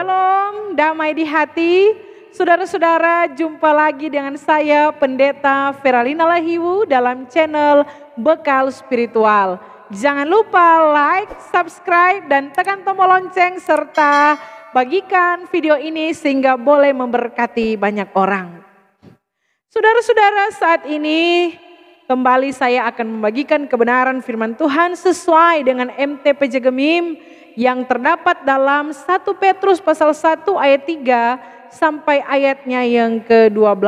Shalom, damai di hati. Saudara-saudara, jumpa lagi dengan saya Pendeta Feralina Lahiwu dalam channel Bekal Spiritual. Jangan lupa like, subscribe, dan tekan tombol lonceng serta bagikan video ini sehingga boleh memberkati banyak orang. Saudara-saudara, saat ini kembali saya akan membagikan kebenaran firman Tuhan sesuai dengan MTPJ Gemim yang terdapat dalam 1 Petrus pasal 1 ayat 3 sampai ayatnya yang ke-12.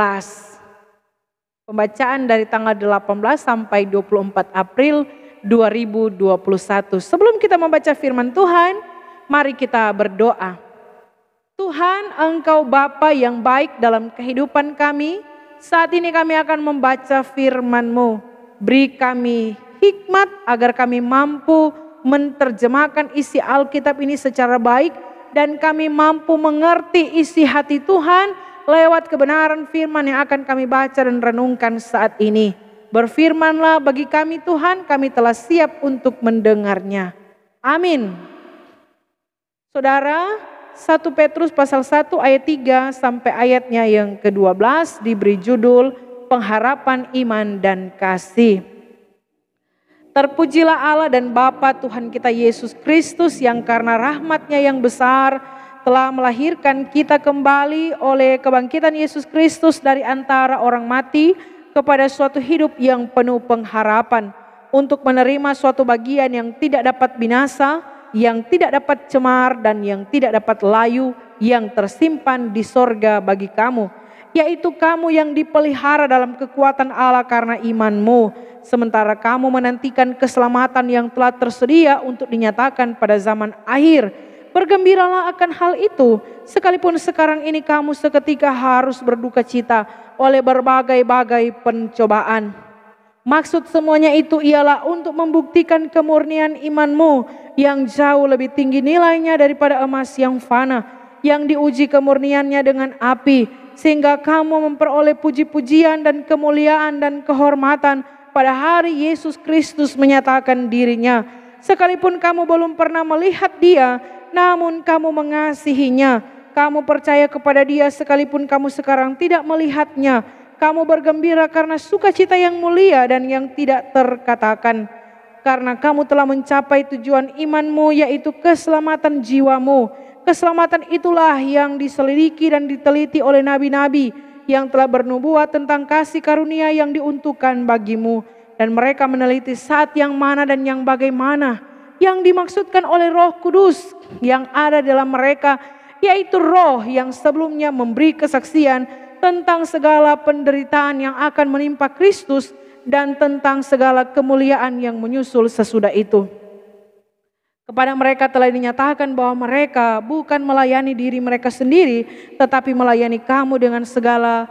Pembacaan dari tanggal 18 sampai 24 April 2021. Sebelum kita membaca firman Tuhan, mari kita berdoa. Tuhan, Engkau Bapa yang baik dalam kehidupan kami. Saat ini kami akan membaca firman-Mu. Beri kami hikmat agar kami mampu menerjemahkan isi Alkitab ini secara baik. Dan kami mampu mengerti isi hati Tuhan lewat kebenaran firman yang akan kami baca dan renungkan saat ini. Berfirmanlah bagi kami Tuhan, kami telah siap untuk mendengarnya. Amin. Saudara, 1 Petrus pasal 1 ayat 3 sampai ayatnya yang ke-12 diberi judul pengharapan iman dan kasih. Terpujilah Allah dan Bapa Tuhan kita Yesus Kristus yang karena rahmat-Nya yang besar telah melahirkan kita kembali oleh kebangkitan Yesus Kristus dari antara orang mati kepada suatu hidup yang penuh pengharapan untuk menerima suatu bagian yang tidak dapat binasa, yang tidak dapat cemar dan yang tidak dapat layu yang tersimpan di sorga bagi kamu, yaitu kamu yang dipelihara dalam kekuatan Allah karena imanmu. Sementara kamu menantikan keselamatan yang telah tersedia untuk dinyatakan pada zaman akhir. Bergembiralah akan hal itu, sekalipun sekarang ini kamu seketika harus berduka cita oleh berbagai-bagai pencobaan. Maksud semuanya itu ialah untuk membuktikan kemurnian imanmu yang jauh lebih tinggi nilainya daripada emas yang fana, yang diuji kemurniannya dengan api, sehingga kamu memperoleh puji-pujian dan kemuliaan dan kehormatan pada hari Yesus Kristus menyatakan dirinya. Sekalipun kamu belum pernah melihat Dia, namun kamu mengasihinya. Kamu percaya kepada Dia sekalipun kamu sekarang tidak melihatnya. Kamu bergembira karena sukacita yang mulia dan yang tidak terkatakan. Karena kamu telah mencapai tujuan imanmu, yaitu keselamatan jiwamu. Keselamatan itulah yang diselidiki dan diteliti oleh nabi-nabi yang telah bernubuat tentang kasih karunia yang diuntukkan bagimu. Dan mereka meneliti saat yang mana dan yang bagaimana yang dimaksudkan oleh Roh Kudus yang ada dalam mereka, yaitu roh yang sebelumnya memberi kesaksian tentang segala penderitaan yang akan menimpa Kristus dan tentang segala kemuliaan yang menyusul sesudah itu. Kepada mereka telah dinyatakan bahwa mereka bukan melayani diri mereka sendiri, tetapi melayani kamu dengan segala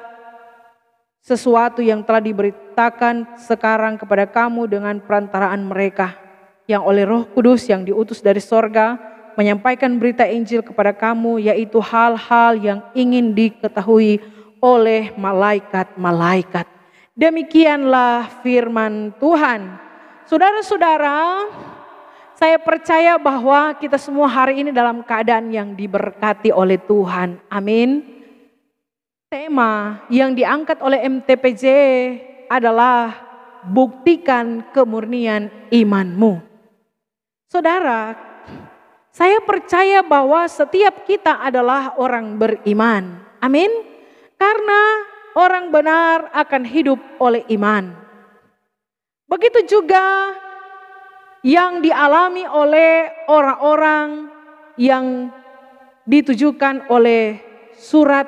sesuatu yang telah diberitakan sekarang kepada kamu dengan perantaraan mereka, yang oleh Roh Kudus yang diutus dari sorga menyampaikan berita Injil kepada kamu, yaitu hal-hal yang ingin diketahui oleh malaikat-malaikat. Demikianlah firman Tuhan. Saudara-saudara, saya percaya bahwa kita semua hari ini dalam keadaan yang diberkati oleh Tuhan. Amin. Tema yang diangkat oleh MTPJ adalah buktikan kemurnian imanmu. Saudara, saya percaya bahwa setiap kita adalah orang beriman. Amin. Karena orang benar akan hidup oleh iman. Begitu juga yang dialami oleh orang-orang yang ditujukan oleh surat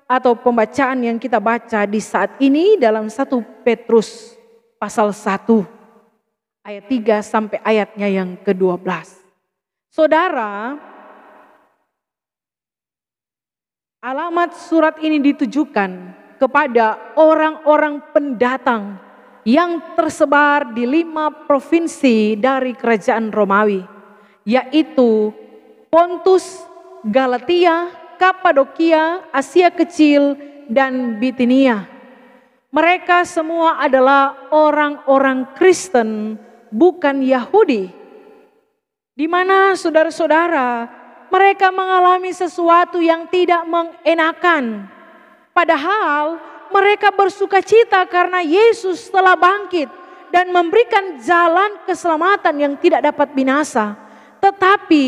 atau pembacaan yang kita baca di saat ini dalam 1 Petrus pasal 1 ayat 3 sampai ayatnya yang ke-12. Saudara, alamat surat ini ditujukan kepada orang-orang pendatang yang tersebar di 5 provinsi dari kerajaan Romawi, yaitu Pontus, Galatia, Kapadokia, Asia Kecil, dan Bitinia. Mereka semua adalah orang-orang Kristen, bukan Yahudi. Di mana saudara-saudara, mereka mengalami sesuatu yang tidak mengenakan. Padahal mereka bersuka cita karena Yesus telah bangkit dan memberikan jalan keselamatan yang tidak dapat binasa. Tetapi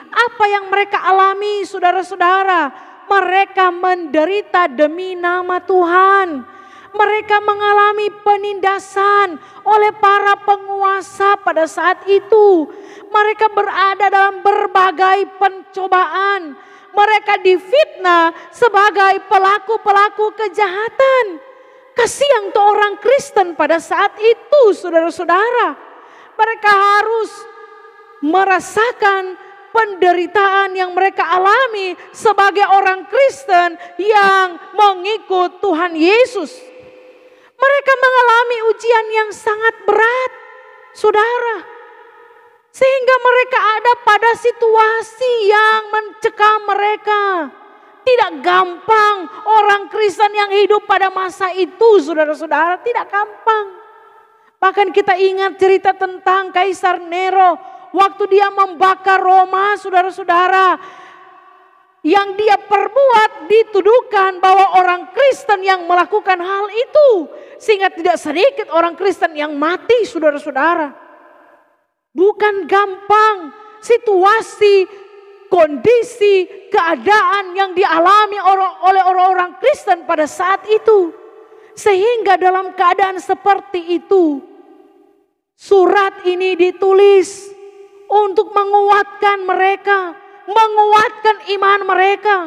apa yang mereka alami, saudara-saudara, mereka menderita demi nama Tuhan. Mereka mengalami penindasan oleh para penguasa pada saat itu. Mereka berada dalam berbagai pencobaan. Mereka difitnah sebagai pelaku-pelaku kejahatan. Kasihan tuh orang Kristen pada saat itu, saudara-saudara. Mereka harus merasakan penderitaan yang mereka alami sebagai orang Kristen yang mengikut Tuhan Yesus. Mereka mengalami ujian yang sangat berat, saudara. Sehingga mereka ada pada situasi yang mencekam mereka. Tidak gampang orang Kristen yang hidup pada masa itu, saudara-saudara, tidak gampang. Bahkan kita ingat cerita tentang Kaisar Nero. Waktu dia membakar Roma, saudara-saudara. Yang dia perbuat dituduhkan bahwa orang Kristen yang melakukan hal itu. Sehingga tidak sedikit orang Kristen yang mati, saudara-saudara. Bukan gampang situasi, kondisi, keadaan yang dialami oleh orang-orang Kristen pada saat itu. Sehingga dalam keadaan seperti itu, surat ini ditulis untuk menguatkan mereka, menguatkan iman mereka.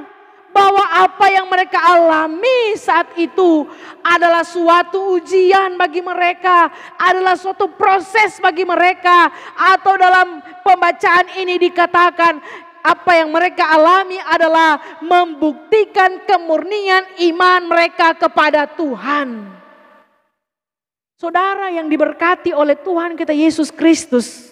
Bahwa apa yang mereka alami saat itu adalah suatu ujian bagi mereka, adalah suatu proses bagi mereka. Atau dalam pembacaan ini dikatakan apa yang mereka alami adalah membuktikan kemurnian iman mereka kepada Tuhan. Saudara yang diberkati oleh Tuhan kita Yesus Kristus.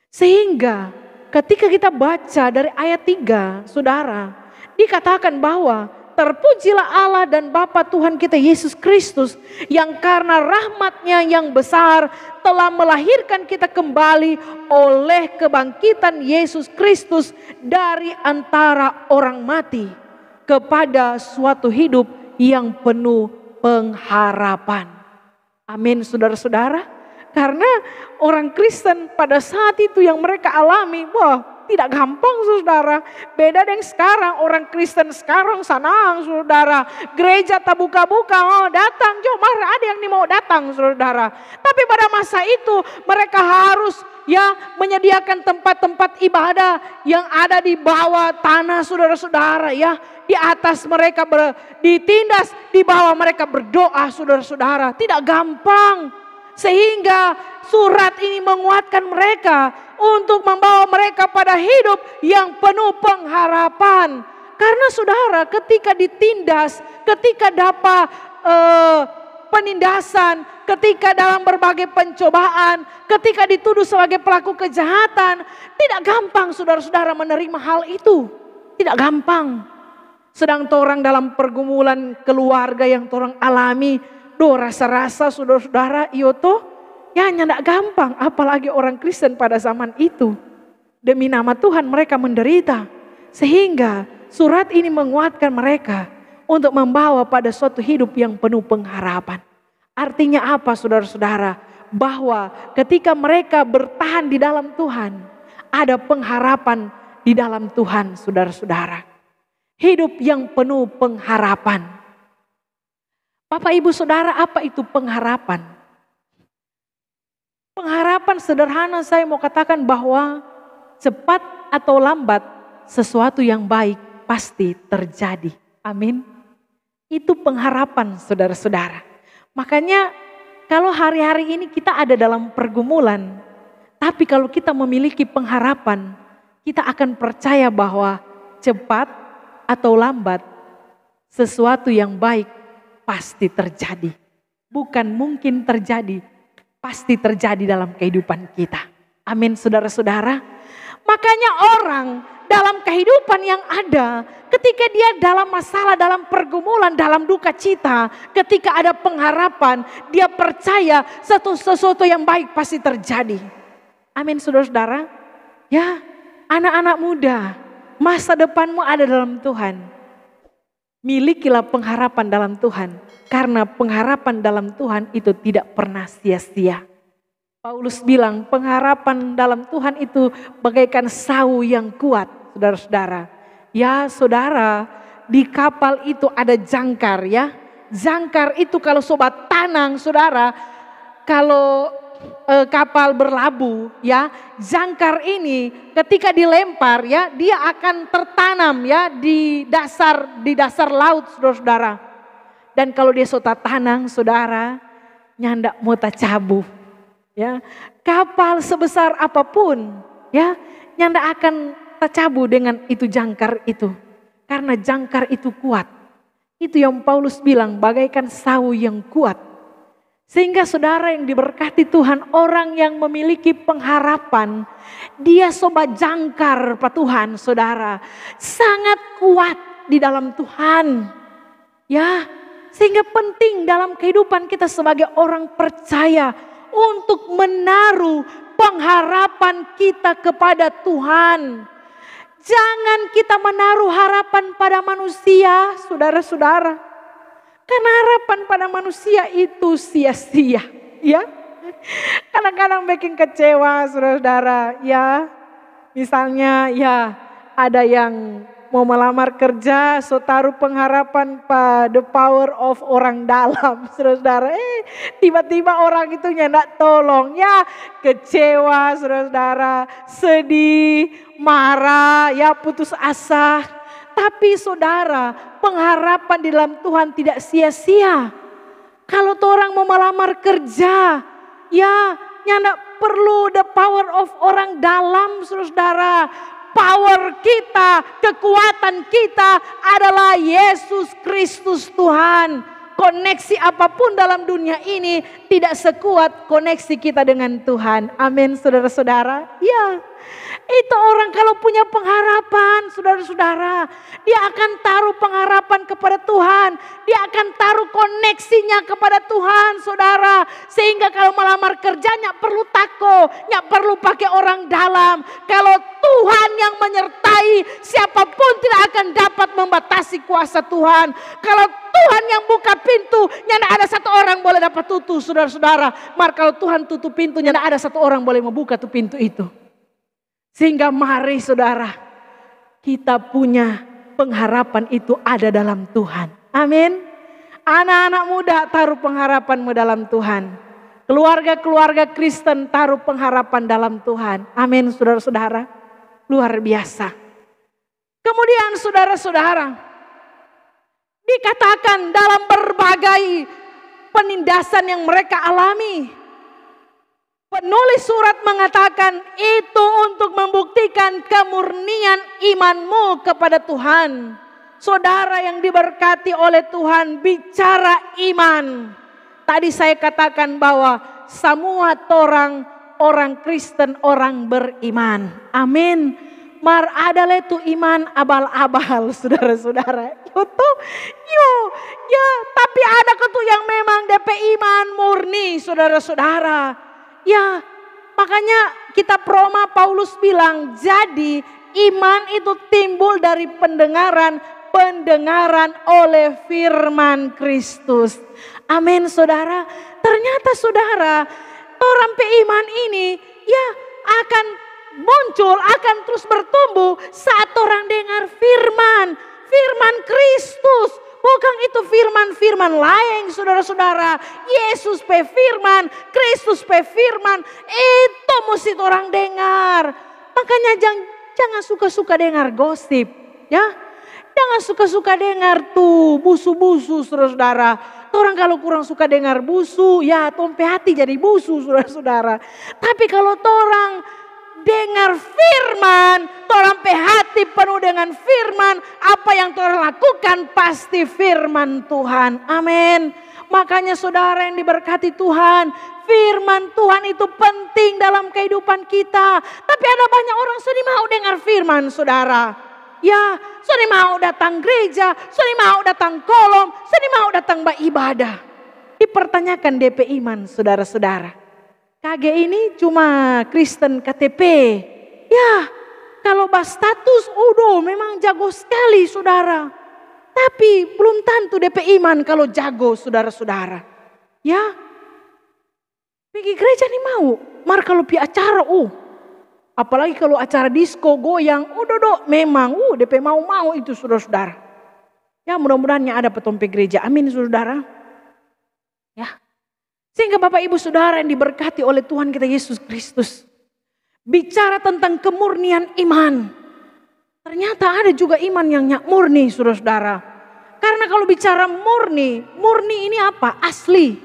Sehingga ketika kita baca dari ayat 3, saudara, dikatakan bahwa terpujilah Allah dan Bapa Tuhan kita Yesus Kristus yang karena rahmatnya yang besar telah melahirkan kita kembali oleh kebangkitan Yesus Kristus dari antara orang mati kepada suatu hidup yang penuh pengharapan. Amin, saudara-saudara. Karena orang Kristen pada saat itu yang mereka alami, tidak gampang, saudara. Beda dengan sekarang, orang Kristen sekarang senang, saudara. Gereja tak buka-buka, datang, cuma ada yang mau datang, saudara. Tapi pada masa itu mereka harus menyediakan tempat-tempat ibadah yang ada di bawah tanah, saudara-saudara, ya. Di atas mereka ditindas, di bawah mereka berdoa, saudara-saudara. Tidak gampang. Sehingga surat ini menguatkan mereka untuk membawa mereka pada hidup yang penuh pengharapan. Karena saudara, ketika ditindas, ketika dapat penindasan, ketika dalam berbagai pencobaan, ketika dituduh sebagai pelaku kejahatan, tidak gampang saudara-saudara menerima hal itu. Tidak gampang. Sedang orang dalam pergumulan keluarga yang orang alami, rasa-rasa saudara-saudara itu ya tidak gampang. Apalagi orang Kristen pada zaman itu. Demi nama Tuhan mereka menderita. Sehingga surat ini menguatkan mereka untuk membawa pada suatu hidup yang penuh pengharapan. Artinya apa, saudara-saudara? Bahwa ketika mereka bertahan di dalam Tuhan, ada pengharapan di dalam Tuhan, saudara-saudara. Hidup yang penuh pengharapan. Bapak, Ibu, Saudara, apa itu pengharapan? Pengharapan sederhana saya mau katakan bahwa cepat atau lambat sesuatu yang baik pasti terjadi. Amin. Itu pengharapan, saudara-saudara. Makanya kalau hari-hari ini kita ada dalam pergumulan, tapi kalau kita memiliki pengharapan, kita akan percaya bahwa cepat atau lambat sesuatu yang baik pasti terjadi. Bukan mungkin terjadi, pasti terjadi dalam kehidupan kita. Amin, saudara-saudara. Makanya orang dalam kehidupan yang ada, ketika dia dalam masalah, dalam pergumulan, dalam duka cita, ketika ada pengharapan, dia percaya sesuatu yang baik pasti terjadi. Amin, saudara-saudara. Ya, anak-anak muda, masa depanmu ada dalam Tuhan. Milikilah pengharapan dalam Tuhan, karena pengharapan dalam Tuhan itu tidak pernah sia-sia. Paulus bilang pengharapan dalam Tuhan itu bagaikan sau yang kuat, saudara-saudara. Ya saudara, di kapal itu ada jangkar ya. Jangkar itu kalau sobat tanang saudara, kalau kapal berlabuh ya, jangkar ini ketika dilempar ya, dia akan tertanam ya di dasar laut saudara-saudara. Dan kalau dia sudah tanang saudara, nyandak mau tacabu ya. Kapal sebesar apapun ya, nyandak akan tacabu dengan itu jangkar itu. Karena jangkar itu kuat. Itu yang Paulus bilang bagaikan sau yang kuat. Sehingga saudara yang diberkati Tuhan, orang yang memiliki pengharapan, dia sobat jangkar Pak Tuhan saudara. Sangat kuat di dalam Tuhan. Ya, sehingga penting dalam kehidupan kita sebagai orang percaya untuk menaruh pengharapan kita kepada Tuhan. Jangan kita menaruh harapan pada manusia, saudara-saudara. Karena harapan pada manusia itu sia-sia, ya. Kadang-kadang bikin kecewa, saudara-saudara, ya. Misalnya, ya, ada yang mau melamar kerja, so taruh pengharapan pada the power of orang dalam, saudara-saudara. Tiba-tiba orang itu nyandak tolong, ya, kecewa, saudara-saudara, sedih, marah, ya, putus asa. Tapi saudara, pengharapan di dalam Tuhan tidak sia-sia. Kalau orang mau melamar kerja, ya nyandak perlu the power of orang dalam, saudara. Power kita, kekuatan kita adalah Yesus Kristus Tuhan. Koneksi apapun dalam dunia ini tidak sekuat koneksi kita dengan Tuhan. Amin saudara-saudara. Ya. Itu orang kalau punya pengharapan, saudara-saudara, dia akan taruh pengharapan kepada Tuhan. Dia akan taruh koneksinya kepada Tuhan, saudara. Sehingga kalau melamar kerjanya perlu tako, nggak perlu pakai orang dalam. Kalau Tuhan yang menyertai, siapapun tidak akan dapat membatasi kuasa Tuhan. Kalau Tuhan yang buka pintu, nyana ada satu orang boleh dapat tutup, saudara-saudara. Maka kalau Tuhan tutup pintu, nyana ada satu orang boleh membuka tuh pintu itu. Sehingga mari saudara, kita punya pengharapan itu ada dalam Tuhan. Amin. Anak-anak muda taruh pengharapanmu dalam Tuhan. Keluarga-keluarga Kristen taruh pengharapan dalam Tuhan. Amin saudara-saudara. Luar biasa. Kemudian saudara-saudara, dikatakan dalam berbagai penindasan yang mereka alami, penulis surat mengatakan itu untuk membuktikan kemurnian imanmu kepada Tuhan. Saudara yang diberkati oleh Tuhan, bicara iman. Tadi saya katakan bahwa semua orang Kristen orang beriman. Amin. Mar adalah itu iman abal-abal, saudara-saudara. Tapi ada ketu yang memang DP iman murni, saudara-saudara. Ya, makanya kita Roma Paulus bilang, jadi iman itu timbul dari pendengaran oleh firman Kristus. Amin saudara. Ternyata saudara, orang iman ini ya akan muncul, akan terus bertumbuh saat orang dengar firman Kristus. Bukan itu firman lain saudara-saudara. Yesus pe firman, Kristus pe firman. Itu mesti orang dengar. Makanya jangan suka-suka dengar gosip. Ya, jangan suka-suka dengar tuh busu-busu saudara-saudara. Orang kalau kurang suka dengar busu, ya tompe hati jadi busu saudara-saudara. Tapi kalau orang dengar firman, orang hati penuh dengan firman, apa yang orang lakukan pasti firman Tuhan. Amin. Makanya saudara yang diberkati Tuhan, firman Tuhan itu penting dalam kehidupan kita. Tapi ada banyak orang sedih mau dengar firman saudara. Ya, sedih mau datang gereja, sedih mau datang kolom, sedih mau datang beribadah. Dipertanyakan DP iman saudara-saudara. KG ini cuma Kristen KTP. Ya, kalau status, memang jago sekali saudara. Tapi belum tentu DP iman kalau jago saudara-saudara. Ya, pergi gereja nih mau, kalau pi acara, apalagi kalau acara disco goyang, memang, DP mau itu saudara-saudara. Ya mudah-mudahannya ada petompe gereja, amin saudara. Ya, sehingga Bapak Ibu Saudara yang diberkati oleh Tuhan kita Yesus Kristus. Bicara tentang kemurnian iman. Ternyata ada juga iman yang murni saudara-saudara. Karena kalau bicara murni ini apa? Asli.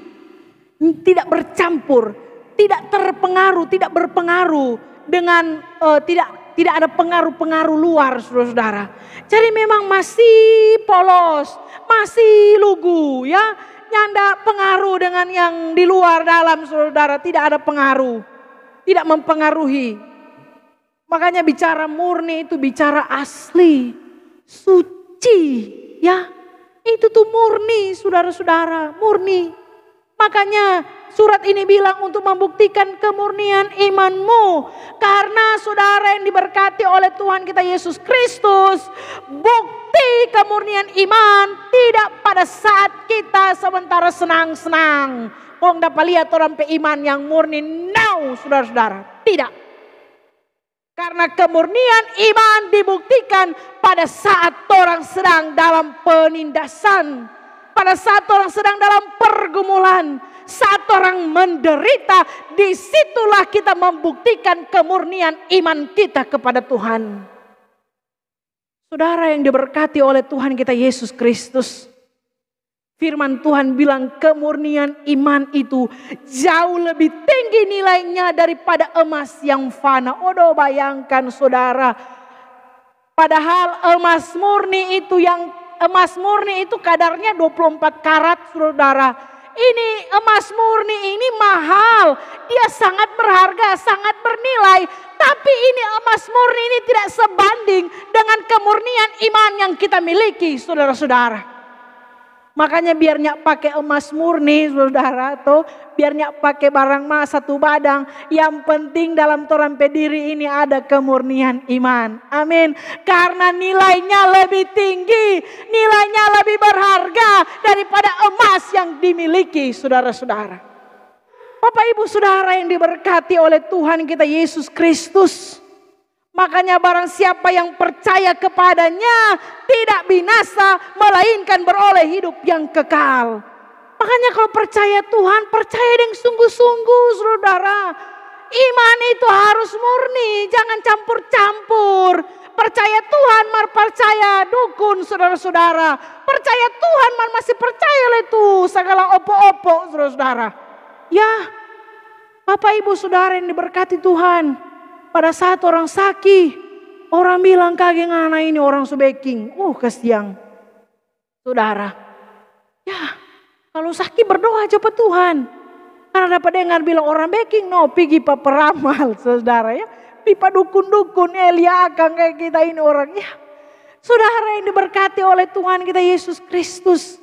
Tidak bercampur, tidak terpengaruh, tidak berpengaruh dengan tidak ada pengaruh-pengaruh luar saudara-saudara. Jadi memang masih polos, masih lugu ya. Nyanda pengaruh dengan yang di luar dalam saudara, tidak ada pengaruh. Tidak mempengaruhi. Makanya bicara murni itu bicara asli, suci, ya. Itu tuh murni, saudara-saudara, murni. Makanya surat ini bilang untuk membuktikan kemurnian imanmu. Karena saudara yang diberkati oleh Tuhan kita Yesus Kristus, bukti kemurnian iman tidak pada saat kita sementara senang-senang. Kong dapat lihat orang iman yang murni, no saudara-saudara, tidak. Karena kemurnian iman dibuktikan pada saat orang sedang dalam penindasan. Pada saat orang sedang dalam pergumulan. Saat orang menderita, disitulah kita membuktikan kemurnian iman kita kepada Tuhan. Saudara yang diberkati oleh Tuhan kita Yesus Kristus. Firman Tuhan bilang kemurnian iman itu jauh lebih tinggi nilainya daripada emas yang fana. Bayangkan saudara. Padahal emas murni itu kadarnya 24 karat saudara. Ini emas murni ini mahal. Dia sangat berharga, sangat bernilai. Tapi ini emas murni ini tidak sebanding dengan kemurnian iman yang kita miliki saudara-saudara. Makanya biar nyak pakai emas murni saudara, atau biar nyak pakai barang emas satu badang. Yang penting dalam torang pediri ini ada kemurnian iman. Amin. Karena nilainya lebih tinggi, nilainya lebih berharga daripada emas yang dimiliki saudara-saudara. Bapak Ibu Saudara yang diberkati oleh Tuhan kita Yesus Kristus. Makanya barang siapa yang percaya kepadanya tidak binasa melainkan beroleh hidup yang kekal. Makanya kalau percaya Tuhan, percaya dengan sungguh-sungguh saudara. Iman itu harus murni, jangan campur-campur. Percaya Tuhan, percaya dukun saudara-saudara. Percaya Tuhan, masih percaya itu segala opo-opo saudara-saudara. Ya, Bapak Ibu Saudara yang diberkati Tuhan. Pada saat orang sakit, orang bilang kagak ngana ini orang sebeking. Kasihan. Saudara. Ya, kalau sakit berdoa aja ke Tuhan. Karena dapat dengar bilang orang beking, pergi pak peramal saudara ya. Pipa dukun-dukun, Elia Akang kayak kita ini orang ya. Saudara yang diberkati oleh Tuhan kita Yesus Kristus.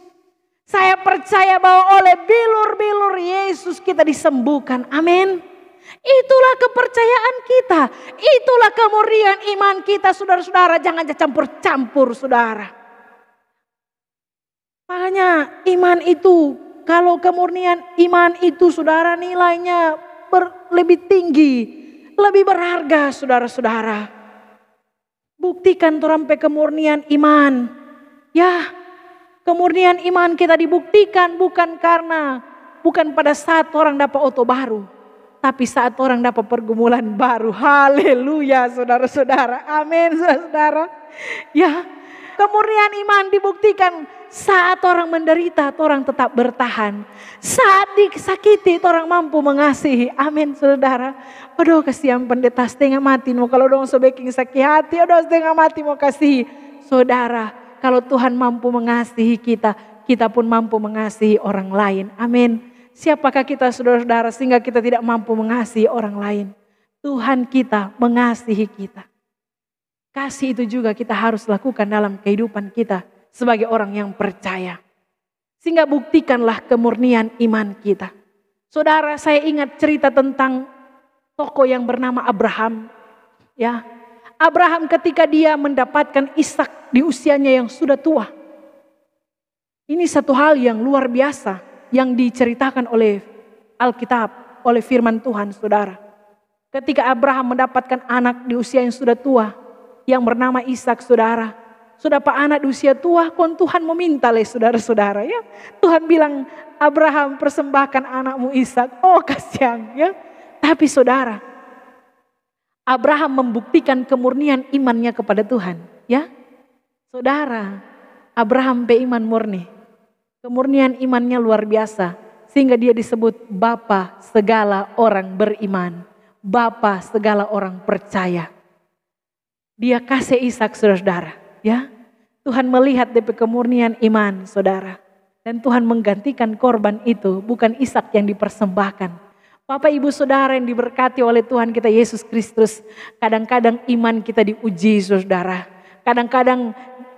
Saya percaya bahwa oleh bilur-bilur Yesus kita disembuhkan. Amin. Itulah kepercayaan kita. Itulah kemurnian iman kita saudara-saudara. Jangan campur-campur saudara. Makanya iman itu, kalau kemurnian iman itu saudara nilainya lebih tinggi. Lebih berharga saudara-saudara. Buktikan turampe kemurnian iman. Ya, kemurnian iman kita dibuktikan bukan pada saat orang dapat oto baru. Tapi saat orang dapat pergumulan baru. Haleluya saudara-saudara. Amin saudara. Ya, kemurnian iman dibuktikan saat orang menderita, orang tetap bertahan. Saat disakiti, orang mampu mengasihi. Amin saudara. Kasihan pendeta setengah mati. Kalau dong sebeking sakit hati, setengah mati mau kasih. Saudara, kalau Tuhan mampu mengasihi kita, kita pun mampu mengasihi orang lain. Amin. Siapakah kita saudara-saudara sehingga kita tidak mampu mengasihi orang lain? Tuhan kita mengasihi kita. Kasih itu juga kita harus lakukan dalam kehidupan kita sebagai orang yang percaya. Sehingga buktikanlah kemurnian iman kita. Saudara, saya ingat cerita tentang tokoh yang bernama Abraham. Ya, Abraham ketika dia mendapatkan Ishak di usianya yang sudah tua. Ini satu hal yang luar biasa yang diceritakan oleh Alkitab, oleh firman Tuhan, saudara. Ketika Abraham mendapatkan anak di usia yang sudah tua, yang bernama Ishak, saudara. Sudah pak anak di usia tua, kon Tuhan meminta oleh saudara-saudara ya. Tuhan bilang, Abraham persembahkan anakmu Ishak. Oh kasihan ya. Tapi saudara, Abraham membuktikan kemurnian imannya kepada Tuhan ya. Saudara, Abraham beriman murni. Kemurnian imannya luar biasa. Sehingga dia disebut Bapa segala orang beriman. Bapa segala orang percaya. Dia kasih Ishak, saudara. Ya, Tuhan melihat DP kemurnian iman, saudara. Dan Tuhan menggantikan korban itu, bukan Ishak yang dipersembahkan. Bapak ibu saudara yang diberkati oleh Tuhan kita Yesus Kristus. Kadang-kadang iman kita diuji, saudara. Kadang-kadang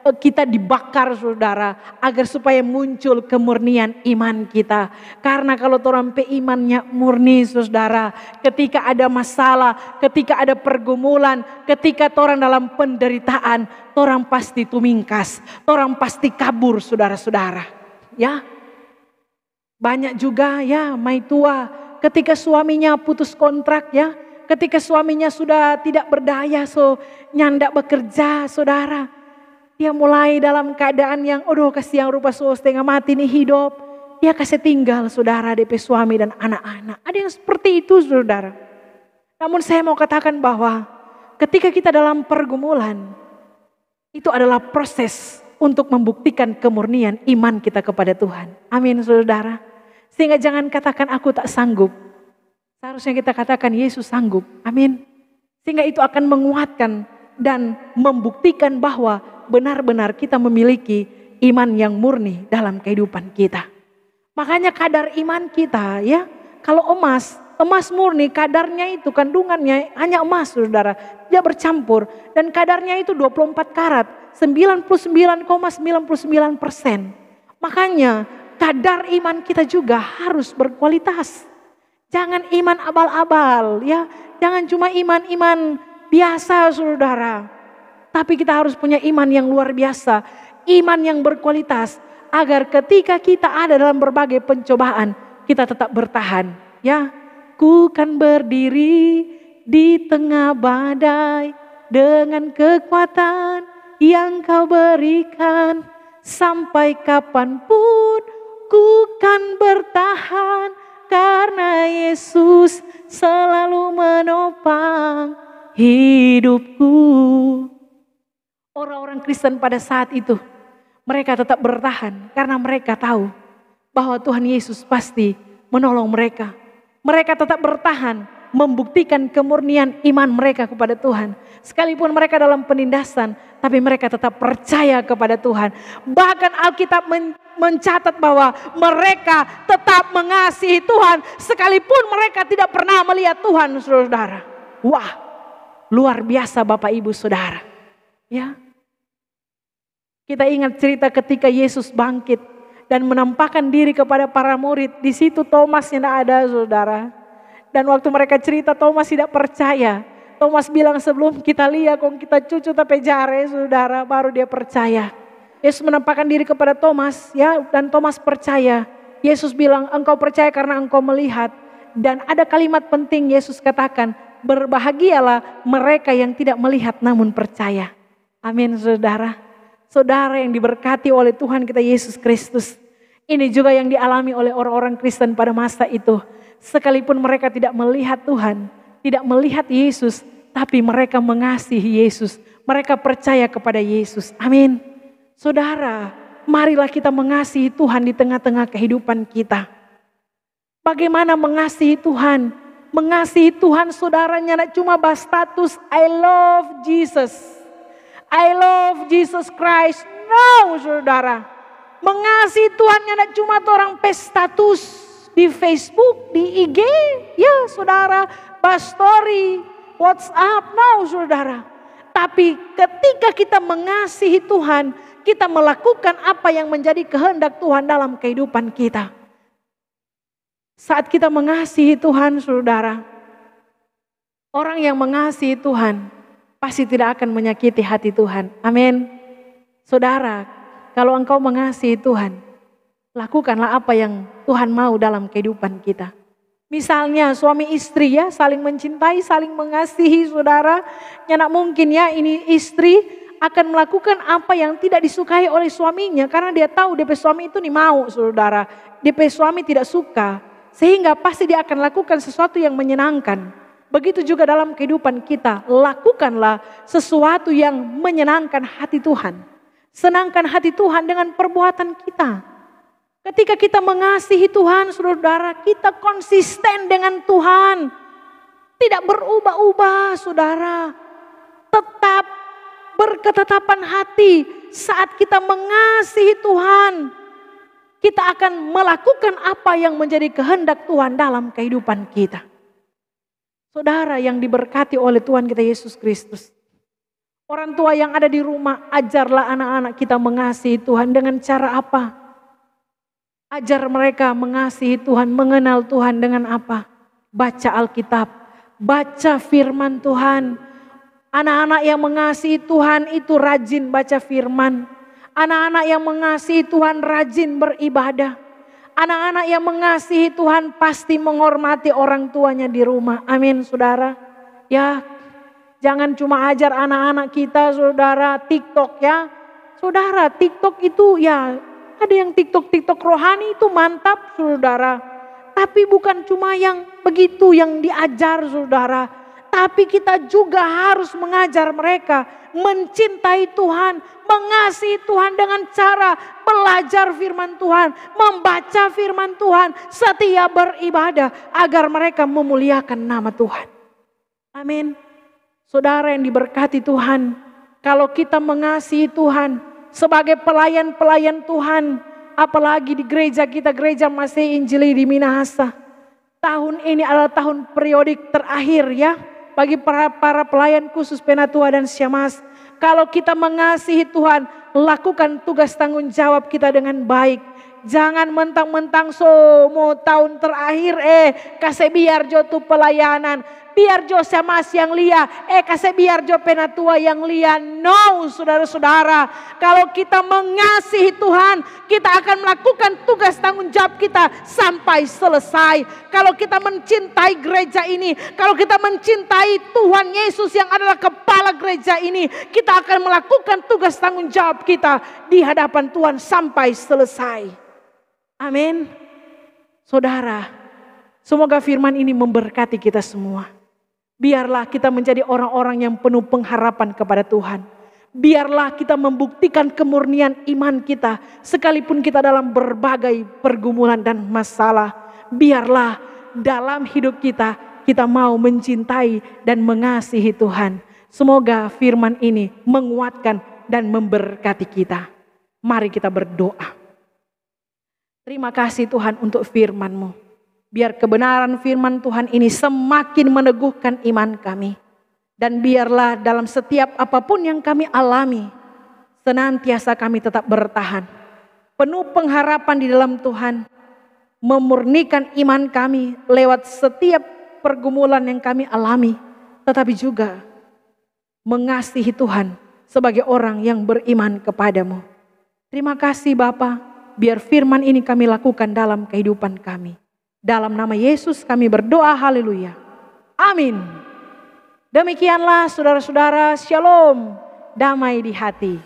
kita dibakar, saudara, agar supaya muncul kemurnian iman kita. Karena kalau orang imannya murni, saudara, ketika ada masalah, ketika ada pergumulan, ketika orang dalam penderitaan, orang pasti tumingkas, orang pasti kabur, saudara-saudara. Ya, banyak juga ya mai tua, ketika suaminya putus kontrak ya, ketika suaminya sudah tidak berdaya, nyandak bekerja, saudara. Dia mulai dalam keadaan yang, aduh kasihan rupa setengah mati nih hidup. Dia kasih tinggal saudara DP suami dan anak-anak. Ada yang seperti itu saudara. Namun saya mau katakan bahwa ketika kita dalam pergumulan, itu adalah proses untuk membuktikan kemurnian iman kita kepada Tuhan. Amin saudara. Sehingga jangan katakan aku tak sanggup. Seharusnya kita katakan Yesus sanggup. Amin. Sehingga itu akan menguatkan dan membuktikan bahwa benar-benar kita memiliki iman yang murni dalam kehidupan kita. Makanya kadar iman kita ya, kalau emas murni kadarnya itu kandungannya hanya emas saudara, tidak bercampur. Dan kadarnya itu 24 karat, 99,99%. Makanya kadar iman kita juga harus berkualitas. Jangan iman abal-abal ya, jangan cuma iman-iman biasa saudara. Tapi kita harus punya iman yang luar biasa. Iman yang berkualitas. Agar ketika kita ada dalam berbagai pencobaan. Kita tetap bertahan. Ya, ku kan berdiri di tengah badai. Dengan kekuatan yang kau berikan. Sampai kapanpun ku kan bertahan. Karena Yesus selalu menopang hidupku. Orang-orang Kristen pada saat itu, mereka tetap bertahan karena mereka tahu bahwa Tuhan Yesus pasti menolong mereka. Mereka tetap bertahan, membuktikan kemurnian iman mereka kepada Tuhan. Sekalipun mereka dalam penindasan, tapi mereka tetap percaya kepada Tuhan. Bahkan Alkitab mencatat bahwa mereka tetap mengasihi Tuhan, sekalipun mereka tidak pernah melihat Tuhan, saudara. Wah, luar biasa Bapak Ibu Saudara. Ya. Kita ingat cerita ketika Yesus bangkit dan menampakkan diri kepada para murid. Di situ Thomas yang tidak ada, saudara. Dan waktu mereka cerita, Thomas tidak percaya. Thomas bilang, sebelum kita lihat kong kita cucu tapi jare, saudara, baru dia percaya. Yesus menampakkan diri kepada Thomas ya, dan Thomas percaya. Yesus bilang, engkau percaya karena engkau melihat. Dan ada kalimat penting Yesus katakan, berbahagialah mereka yang tidak melihat namun percaya. Amin saudara. Saudara yang diberkati oleh Tuhan kita Yesus Kristus. Ini juga yang dialami oleh orang-orang Kristen pada masa itu. Sekalipun mereka tidak melihat Tuhan, tidak melihat Yesus, tapi mereka mengasihi Yesus. Mereka percaya kepada Yesus. Amin. Saudara, marilah kita mengasihi Tuhan di tengah-tengah kehidupan kita. Bagaimana mengasihi Tuhan? Mengasihi Tuhan saudaranya tidak cuma berstatus I love Jesus. I love Jesus Christ. No saudara. Mengasihi Tuhan tidak cuma orang status di Facebook, di IG. Ya saudara, story, WhatsApp. No saudara. Tapi ketika kita mengasihi Tuhan, kita melakukan apa yang menjadi kehendak Tuhan dalam kehidupan kita. Saat kita mengasihi Tuhan saudara, orang yang mengasihi Tuhan, pasti tidak akan menyakiti hati Tuhan. Amin. Saudara, kalau engkau mengasihi Tuhan, lakukanlah apa yang Tuhan mau dalam kehidupan kita. Misalnya suami istri ya, saling mencintai, saling mengasihi saudara. Nyanak mungkin ya ini istri akan melakukan apa yang tidak disukai oleh suaminya. Karena dia tahu DP suami itu nih mau saudara. DP suami tidak suka. Sehingga pasti dia akan lakukan sesuatu yang menyenangkan. Begitu juga dalam kehidupan kita. Lakukanlah sesuatu yang menyenangkan hati Tuhan. Senangkan hati Tuhan dengan perbuatan kita. Ketika kita mengasihi Tuhan, saudara, kita konsisten dengan Tuhan. Tidak berubah-ubah, saudara. Tetap berketetapan hati saat kita mengasihi Tuhan. Kita akan melakukan apa yang menjadi kehendak Tuhan dalam kehidupan kita. Saudara yang diberkati oleh Tuhan kita Yesus Kristus. Orang tua yang ada di rumah, ajarlah anak-anak kita mengasihi Tuhan dengan cara apa? Ajar mereka mengasihi Tuhan, mengenal Tuhan dengan apa? Baca Alkitab, baca firman Tuhan. Anak-anak yang mengasihi Tuhan itu rajin baca firman. Anak-anak yang mengasihi Tuhan rajin beribadah. Anak-anak yang mengasihi Tuhan pasti menghormati orang tuanya di rumah. Amin saudara. Ya, jangan cuma ajar anak-anak kita saudara TikTok ya. Saudara TikTok itu ya ada yang TikTok rohani itu mantap saudara. Tapi bukan cuma yang begitu yang diajar saudara. Tapi kita juga harus mengajar mereka mencintai Tuhan, mengasihi Tuhan dengan cara belajar firman Tuhan, membaca firman Tuhan, setia beribadah agar mereka memuliakan nama Tuhan. Amin. Saudara yang diberkati Tuhan, kalau kita mengasihi Tuhan sebagai pelayan-pelayan Tuhan, apalagi di gereja kita, gereja Masih Injili di Minahasa. Tahun ini adalah tahun periodik terakhir ya. Bagi para pelayan khusus Penatua dan Syamasi. Kalau kita mengasihi Tuhan, lakukan tugas tanggung jawab kita dengan baik. Jangan mentang-mentang mau tahun terakhir kasih biar jo tu pelayanan. Biar jo Syamasi yang lia, kasih biar jo Penatua yang lia. No saudara-saudara, kalau kita mengasihi Tuhan, kita akan melakukan tugas tanggung jawab kita sampai selesai. Kalau kita mencintai gereja ini, kalau kita mencintai Tuhan Yesus yang adalah kepala gereja ini, kita akan melakukan tugas tanggung jawab kita di hadapan Tuhan sampai selesai. Amin. Saudara, semoga firman ini memberkati kita semua. Biarlah kita menjadi orang-orang yang penuh pengharapan kepada Tuhan. Biarlah kita membuktikan kemurnian iman kita sekalipun kita dalam berbagai pergumulan dan masalah. Biarlah dalam hidup kita mau mencintai dan mengasihi Tuhan. Semoga firman ini menguatkan dan memberkati kita. Mari kita berdoa. Terima kasih Tuhan untuk firman-Mu. Biar kebenaran firman Tuhan ini semakin meneguhkan iman kami. Dan biarlah dalam setiap apapun yang kami alami, senantiasa kami tetap bertahan. Penuh pengharapan di dalam Tuhan. Memurnikan iman kami lewat setiap pergumulan yang kami alami. Tetapi juga mengasihi Tuhan sebagai orang yang beriman kepadamu. Terima kasih Bapa, biar firman ini kami lakukan dalam kehidupan kami. Dalam nama Yesus kami berdoa, haleluya. Amin. Demikianlah saudara-saudara, shalom, damai di hati.